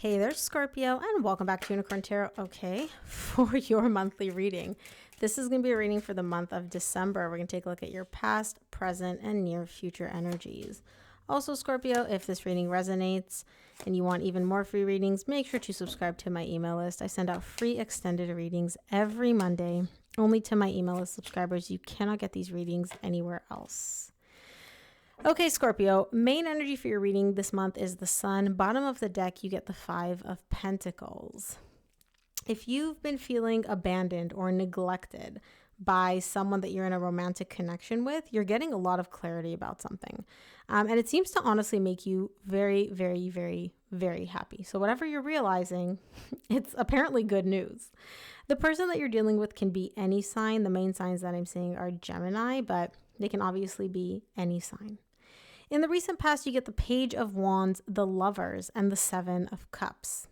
Hey there, Scorpio, and welcome back to Unicorn Tarot. Okay, for your monthly reading. This is going to be a reading for the month of December. We're going to take a look at your past, present, and near future energies. Also, Scorpio, if this reading resonates and you want even more free readings, make sure to subscribe to my email list. I send out free extended readings every Monday, only to my email list subscribers. You cannot get these readings anywhere else. Okay, Scorpio, main energy for your reading this month is the Sun. Bottom of the deck, you get the Five of Pentacles. If you've been feeling abandoned or neglected by someone that you're in a romantic connection with, you're getting a lot of clarity about something. And it seems to honestly make you very, very, very, very happy. So whatever you're realizing, it's apparently good news. The person that you're dealing with can be any sign. The main signs that I'm seeing are Gemini, but they can obviously be any sign. In the recent past, you get the Page of Wands, the Lovers, and the Seven of Cups.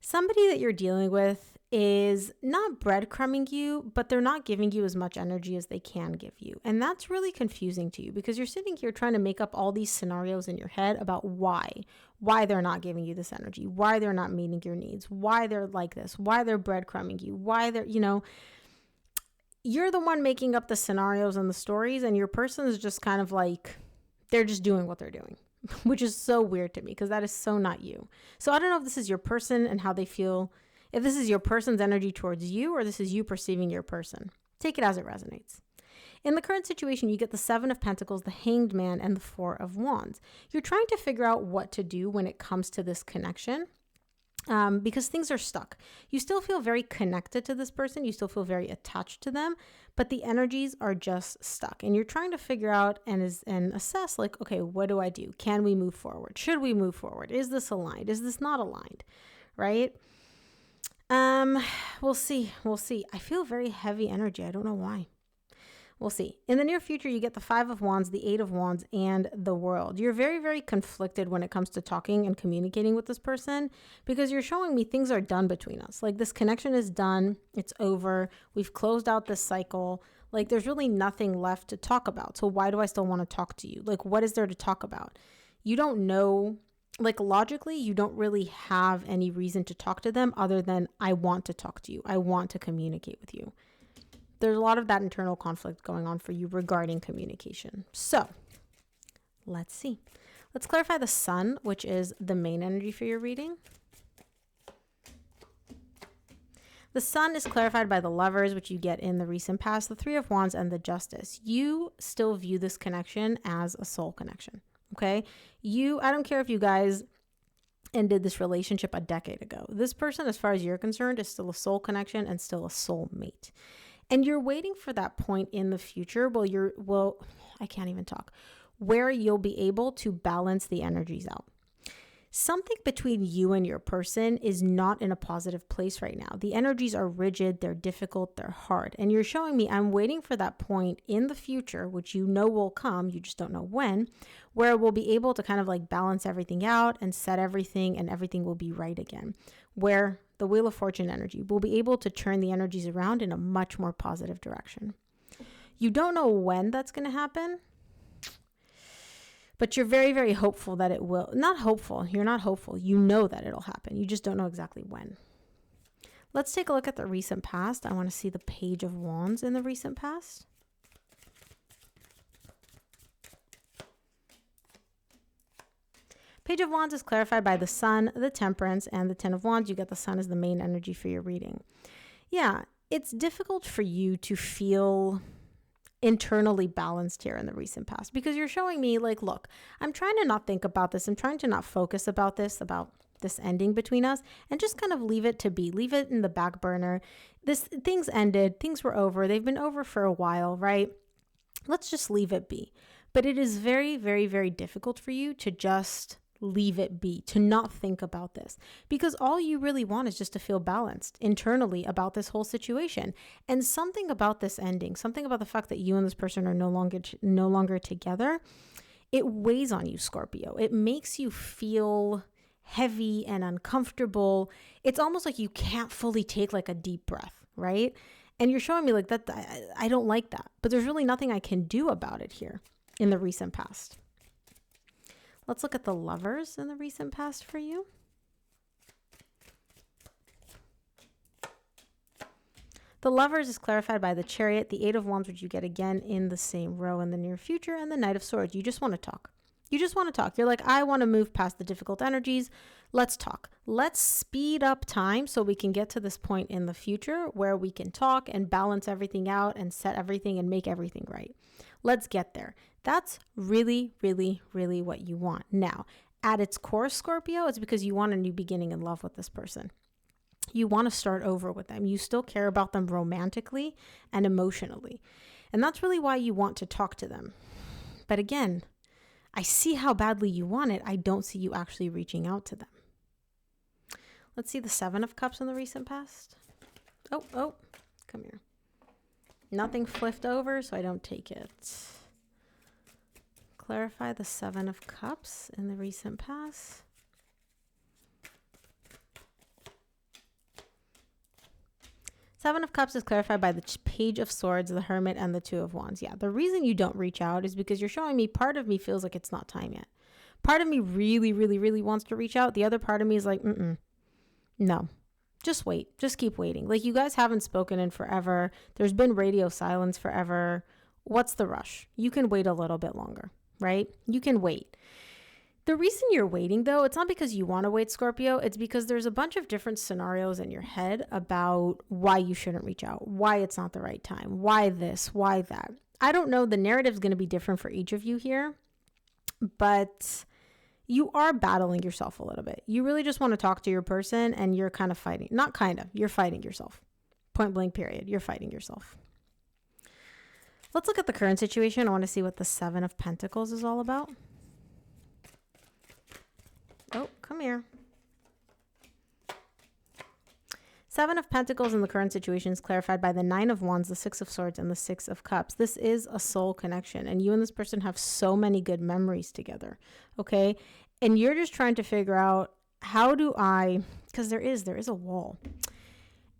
Somebody that you're dealing with is not breadcrumbing you, but they're not giving you as much energy as they can give you. And that's really confusing to you because you're sitting here trying to make up all these scenarios in your head about why they're not giving you this energy, why they're not meeting your needs, why they're like this, why they're breadcrumbing you, why they're, you're the one making up the scenarios and the stories, and your person is just kind of like, they're just doing what they're doing, which is so weird to me because that is so not you. So I don't know if this is your person and how they feel, if this is your person's energy towards you or this is you perceiving your person. Take it as it resonates. In the current situation, you get the Seven of Pentacles, the Hanged Man, and the Four of Wands. You're trying to figure out what to do when it comes to this connection. Because things are stuck. You still feel very connected to this person. You still feel very attached to them, but the energies are just stuck. And you're trying to figure out and assess like, okay, what do I do? Can we move forward? Should we move forward? Is this aligned? Is this not aligned? Right? We'll see. I feel very heavy energy. I don't know why. We'll see. In the near future, you get the Five of Wands, the Eight of Wands, and the World. You're very, very conflicted when it comes to talking and communicating with this person because you're showing me things are done between us. Like this connection is done. It's over. We've closed out this cycle. Like there's really nothing left to talk about. So why do I still want to talk to you? Like what is there to talk about? You don't know, like logically, you don't really have any reason to talk to them other than I want to talk to you. I want to communicate with you. There's a lot of that internal conflict going on for you regarding communication. So let's see. Let's clarify the Sun, which is the main energy for your reading. The Sun is clarified by the Lovers, which you get in the recent past, the Three of Wands, and the Justice. You still view this connection as a soul connection, okay? I don't care if you guys ended this relationship a decade ago. This person, as far as you're concerned, is still a soul connection and still a soul mate. And you're waiting for that point in the future I can't even talk, where you'll be able to balance the energies out. Something between you and your person is not in a positive place right now. The energies are rigid, they're difficult, they're hard. And you're showing me I'm waiting for that point in the future, which you know will come, you just don't know when, where we'll be able to kind of like balance everything out and set everything and everything will be right again. Where the Wheel of Fortune energy will be able to turn the energies around in a much more positive direction. You don't know when that's going to happen, but you're very, very hopeful that it will. Not hopeful. You're not hopeful. You know that it'll happen. You just don't know exactly when. Let's take a look at the recent past. I want to see the Page of Wands in the recent past. Page of Wands is clarified by the Sun, the Temperance, and the Ten of Wands. You get the Sun as the main energy for your reading. Yeah, it's difficult for you to feel internally balanced here in the recent past because you're showing me like, look, I'm trying to not think about this. I'm trying to not focus about this ending between us and just kind of leave it to be, leave it in the back burner. Things ended, things were over. They've been over for a while, right? Let's just leave it be. But it is very, very, very difficult for you to just leave it be, to not think about this because all you really want is just to feel balanced internally about this whole situation. And something about this ending, something about the fact that you and this person are no longer together, it weighs on you, Scorpio. It makes you feel heavy and uncomfortable. It's almost like you can't fully take like a deep breath, right? And you're showing me like that I don't like that, but there's really nothing I can do about it here in the recent past. Let's look at the Lovers in the recent past for you. The Lovers is clarified by the Chariot, the Eight of Wands, which you get again in the same row in the near future, and the Knight of Swords. You just want to talk. You just want to talk. You're like, I want to move past the difficult energies. Let's talk. Let's speed up time so we can get to this point in the future where we can talk and balance everything out and set everything and make everything right. Let's get there. That's really, really, really what you want. Now, at its core, Scorpio, it's because you want a new beginning in love with this person. You want to start over with them. You still care about them romantically and emotionally. And that's really why you want to talk to them. But again, I see how badly you want it. I don't see you actually reaching out to them. Let's see the Seven of Cups in the recent past. Oh, come here. Nothing flipped over, so I don't take it. Clarify the Seven of Cups in the recent past. Seven of Cups is clarified by the Page of Swords, the Hermit, and the Two of Wands. Yeah, the reason you don't reach out is because you're showing me part of me feels like it's not time yet. Part of me really, really, really wants to reach out. The other part of me is like, no, just wait. Just keep waiting. Like, you guys haven't spoken in forever. There's been radio silence forever. What's the rush? You can wait a little bit longer, right? You can wait. The reason you're waiting, though, it's not because you want to wait, Scorpio. It's because there's a bunch of different scenarios in your head about why you shouldn't reach out, why it's not the right time, why this, why that. I don't know. The narrative is going to be different for each of you here, but you are battling yourself a little bit. You really just want to talk to your person, and you're kind of fighting. Not kind of. You're fighting yourself. Point blank, period. You're fighting yourself. Let's look at the current situation. I want to see what the Seven of Pentacles is all about. Oh, come here. Seven of Pentacles in the current situation is clarified by the Nine of Wands, the Six of Swords, and the Six of Cups. This is a soul connection, and you and this person have so many good memories together, okay? And you're just trying to figure out, how do I, because there is a wall.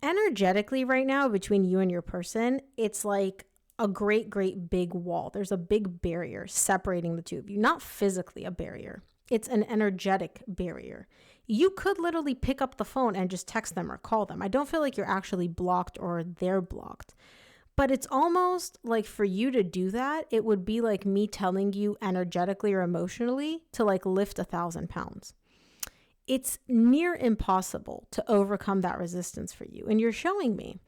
Energetically right now between you and your person, it's like a great, great big wall. There's a big barrier separating the two of you, not physically a barrier. It's an energetic barrier. You could literally pick up the phone and just text them or call them. I don't feel like you're actually blocked or they're blocked. But it's almost like for you to do that, it would be like me telling you energetically or emotionally to like lift 1,000 pounds. It's near impossible to overcome that resistance for you. And you're showing me,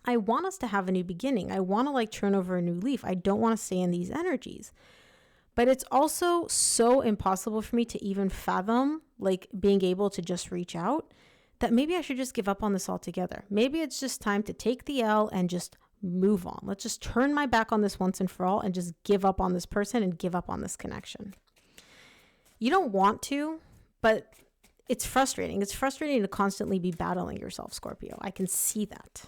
I want us to have a new beginning. I want to like turn over a new leaf. I don't want to stay in these energies. But it's also so impossible for me to even fathom like being able to just reach out that maybe I should just give up on this altogether. Maybe it's just time to take the L and just move on. Let's just turn my back on this once and for all and just give up on this person and give up on this connection. You don't want to, but it's frustrating. It's frustrating to constantly be battling yourself, Scorpio. I can see that.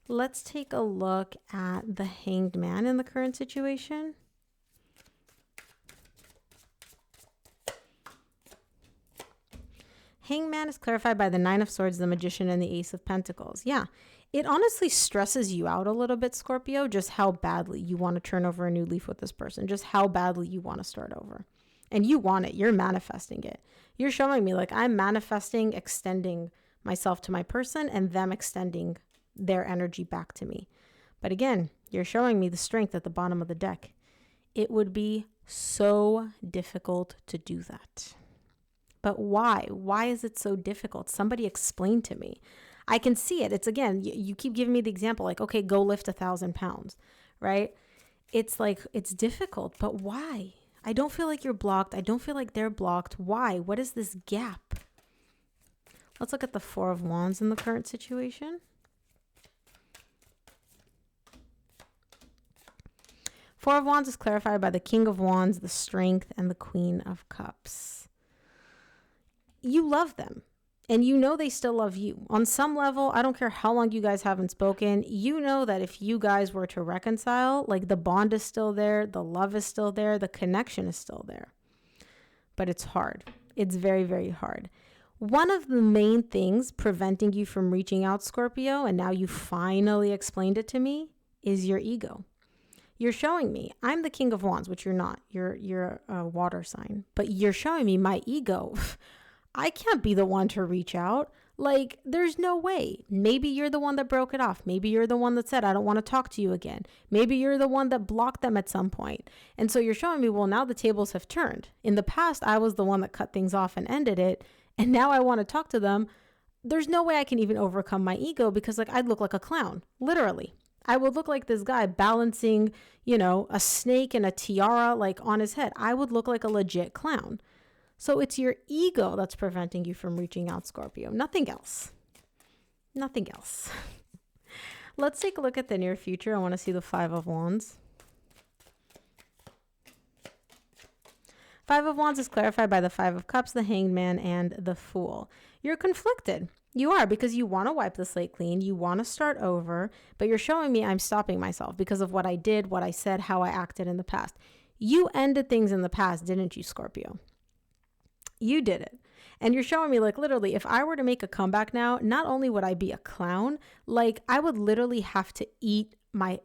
Let's take a look at the Hanged Man in the current situation. Hanged Man is clarified by the Nine of Swords, the Magician, and the Ace of Pentacles. Yeah, it honestly stresses you out a little bit, Scorpio, just how badly you want to turn over a new leaf with this person, just how badly you want to start over. And you want it. You're manifesting it. You're showing me like I'm manifesting, extending myself to my person and them extending their energy back to me. But again, you're showing me the strength at the bottom of the deck. It would be so difficult to do that. But why? Why is it so difficult? Somebody explain to me. I can see it. It's again, you keep giving me the example like, okay, go lift 1,000 pounds, right? It's like, it's difficult, but why? I don't feel like you're blocked. I don't feel like they're blocked. Why? What is this gap? Let's look at the Four of Wands in the current situation. Four of Wands is clarified by the King of Wands, the Strength, and the Queen of Cups. You love them, and you know they still love you. On some level, I don't care how long you guys haven't spoken, you know that if you guys were to reconcile, like the bond is still there, the love is still there, the connection is still there. But it's hard. It's very, very hard. One of the main things preventing you from reaching out, Scorpio, and now you finally explained it to me, is your ego. You're showing me I'm the King of Wands, which you're not. You're a water sign, but you're showing me my ego. I can't be the one to reach out. Like, there's no way. Maybe you're the one that broke it off. Maybe you're the one that said, I don't want to talk to you again. Maybe you're the one that blocked them at some point. And so you're showing me, well, now the tables have turned. In the past, I was the one that cut things off and ended it. And now I want to talk to them. There's no way I can even overcome my ego because like I'd look like a clown, literally. I would look like this guy balancing, a snake and a tiara like on his head. I would look like a legit clown. So it's your ego that's preventing you from reaching out, Scorpio. Nothing else. Nothing else. Let's take a look at the near future. I want to see the Five of Wands. Five of Wands is clarified by the Five of Cups, the Hanged Man, and the Fool. You're conflicted. You are, because you want to wipe the slate clean. You want to start over, but you're showing me I'm stopping myself because of what I did, what I said, how I acted in the past. You ended things in the past, didn't you, Scorpio? You did it. And you're showing me like literally if I were to make a comeback now, not only would I be a clown, like I would literally have to eat my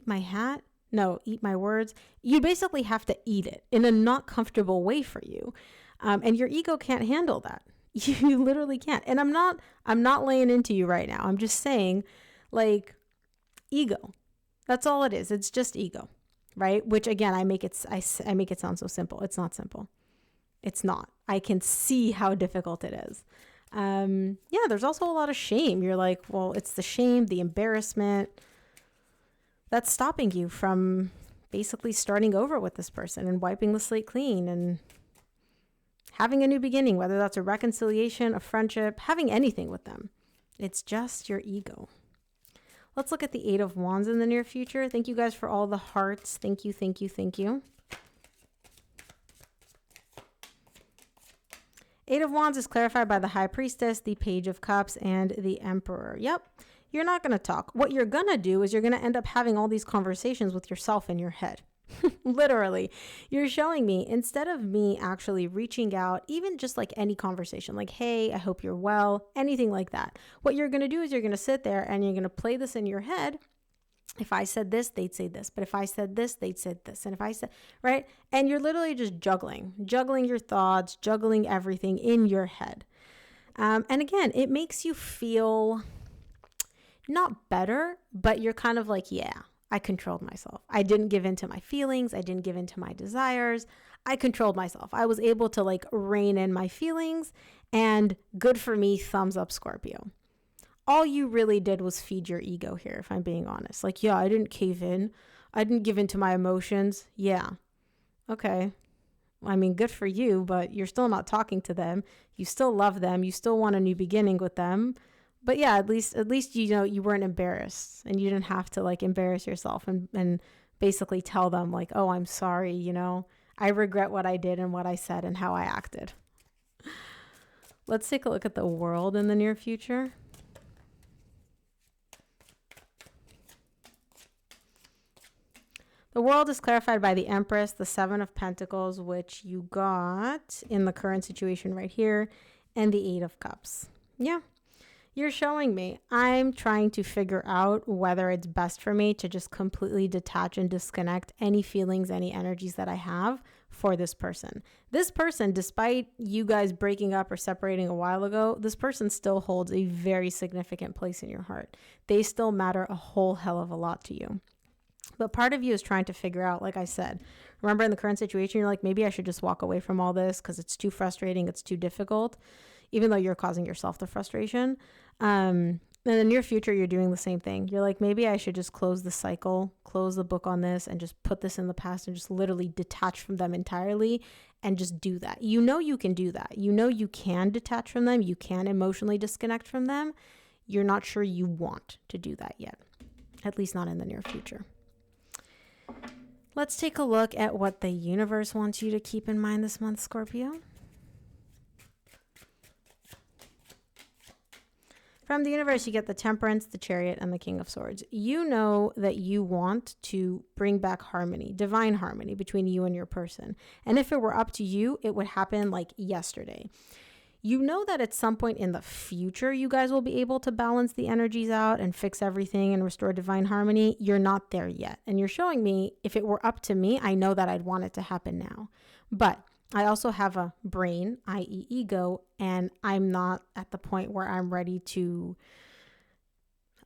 hat. No, eat my words. You basically have to eat it in a not comfortable way for you. And your ego can't handle that. You literally can't. And I'm not laying into you right now. I'm just saying like ego. That's all it is. It's just ego, right? Which again, I make it sound so simple. It's not simple. It's not. I can see how difficult it is. There's also a lot of shame. You're like, well, it's the shame, the embarrassment that's stopping you from basically starting over with this person and wiping the slate clean and having a new beginning, whether that's a reconciliation, a friendship, having anything with them. It's just your ego. Let's look at the Eight of Wands in the near future. Thank you guys for all the hearts. Thank you, thank you, thank you. Eight of Wands is clarified by the High Priestess, the Page of Cups, and the Emperor. Yep, you're not going to talk. What you're going to do is you're going to end up having all these conversations with yourself in your head. Literally, you're showing me instead of me actually reaching out, even just like any conversation, like, hey, I hope you're well, anything like that. What you're going to do is you're going to sit there and you're going to play this in your head. If I said this, they'd say this. But if I said this, they'd say this. And if I said, right? And you're literally just juggling your thoughts, juggling everything in your head. And again, it makes you feel not better, but you're kind of like, yeah, I controlled myself. I didn't give in to my feelings. I didn't give in to my desires. I controlled myself. I was able to like rein in my feelings, and good for me, thumbs up, Scorpio. All you really did was feed your ego here, if I'm being honest. Like, yeah, I didn't cave in. I didn't give in to my emotions. Yeah. Okay. I mean, good for you, but you're still not talking to them. You still love them. You still want a new beginning with them. But yeah, at least you weren't embarrassed and you didn't have to like embarrass yourself and basically tell them like, oh, I'm sorry, I regret what I did and what I said and how I acted. Let's take a look at the world in the near future. The world is clarified by the Empress, the Seven of Pentacles, which you got in the current situation right here, and the Eight of Cups. Yeah, you're showing me I'm trying to figure out whether it's best for me to just completely detach and disconnect any feelings, any energies that I have for this person. This person, despite you guys breaking up or separating a while ago, this person still holds a very significant place in your heart. They still matter a whole hell of a lot to you. But part of you is trying to figure out, like I said, remember in the current situation, you're like, maybe I should just walk away from all this because it's too frustrating. It's too difficult, even though you're causing yourself the frustration. In the near future, you're doing the same thing. You're like, maybe I should just close the cycle, close the book on this and just put this in the past and just literally detach from them entirely and just do that. You know you can do that. You know you can detach from them. You can emotionally disconnect from them. You're not sure you want to do that yet, at least not in the near future. Let's take a look at what the universe wants you to keep in mind this month, Scorpio. From the universe, you get the Temperance, the Chariot, and the King of Swords. You know that you want to bring back harmony, divine harmony between you and your person. And if it were up to you, it would happen like yesterday. You know that at some point in the future, you guys will be able to balance the energies out and fix everything and restore divine harmony. You're not there yet. And you're showing me, if it were up to me, I know that I'd want it to happen now. But I also have a brain, i.e. ego, and I'm not at the point where I'm ready to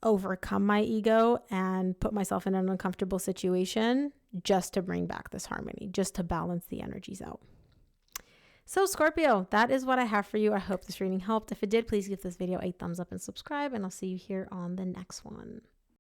overcome my ego and put myself in an uncomfortable situation just to bring back this harmony, just to balance the energies out. So Scorpio, that is what I have for you. I hope this reading helped. If it did, please give this video a thumbs up and subscribe, and I'll see you here on the next one.